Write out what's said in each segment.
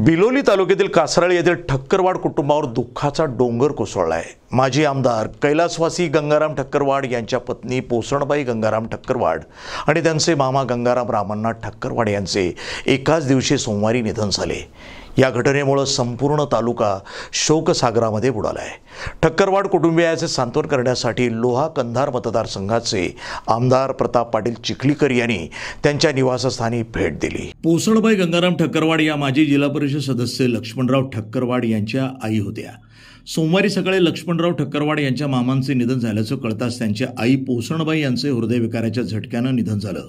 बिलोली तालुक्यातील कासराळी येथील ठक्करवाड कुटुंबावर दुःखाचा डोंगर कोसळला आहे। माजी आमदार कैलासवासी गंगाराम ठक्करवाड यांच्या पत्नी पोसणबाई गंगाराम ठक्करवाड आणि त्यांचे मामा गंगाराम रामण्णा ठक्करवाड यांचे एकाच दिवशी सोमवारी निधन झाले। या घटनेमुळे संपूर्ण तालुका शोकसागरामध्ये बुडाला आहे। ठक्करवाड कुटुंबियांचे सांत्वन करण्यासाठी लोहा कंधार मतदारसंघाचे आमदार प्रताप पाटील चिखलीकर यांनी त्यांच्या निवासस्थानी भेट दिली। पोसणबाई गंगाराम ठक्करवाड या माजी जिल्हा परिषद सदस्य लक्ष्मणराव ठक्करवाड यांच्या आई होत्या। सोमवारी सकाळी लक्ष्मणराव ठक्करवाड यांच्या मामांचे निधन झाल्याचं कळताच त्यांच्या आई पोसणबाई यांचे हृदयविकाराच्या झटक्यानं निधन झालं।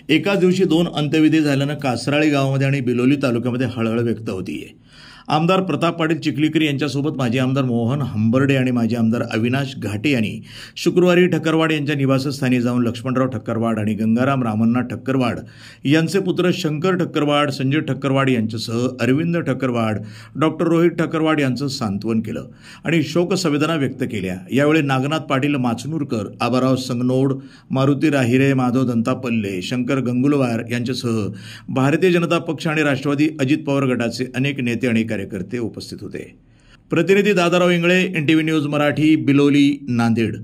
एकाच दिवशी 2 अंत्यविधी झाल्यानं कासराळी गावामध्ये आणि बिलोली तालुक्यामध्ये हळहळ व्यक्त होतीये। आमदार प्रताप पाटील चिखलीकर यांच्यासोबत माजी आमदार मोहन हंबर्डे आणि माजी आमदार अविनाश घाटे यांनी शुक्रवारी ठक्करवाड यांच्या निवासस्थानी जाऊन लक्ष्मणराव ठक्करवाड आणि गंगाराम रामण्णा ठक्करवाड यांचे पुत्र शंकर ठक्करवाड, संजय ठक्करवाड यांच्यासह अरविंद ठक्करवाड, डॉक्टर रोहित ठक्करवाड यांचं सांत्वन केलं आणि शोकसंवेदना व्यक्त केल्या। यावेळी नागनाथ पाटील माचनूरकर, आबाराव संगनोड, मारुती राहिरे, माधव दंतापल्ले, शंकर गंगुलवार यांच्यासह भारतीय जनता पक्ष आणि राष्ट्रवादी अजित पवार गटाचे अनेक नेते आणि कार्यकर्ते उपस्थित होते। प्रतिनिधी दादाराव इंगळे, NTV न्यूज मराठी, बिलोली, नांदेड।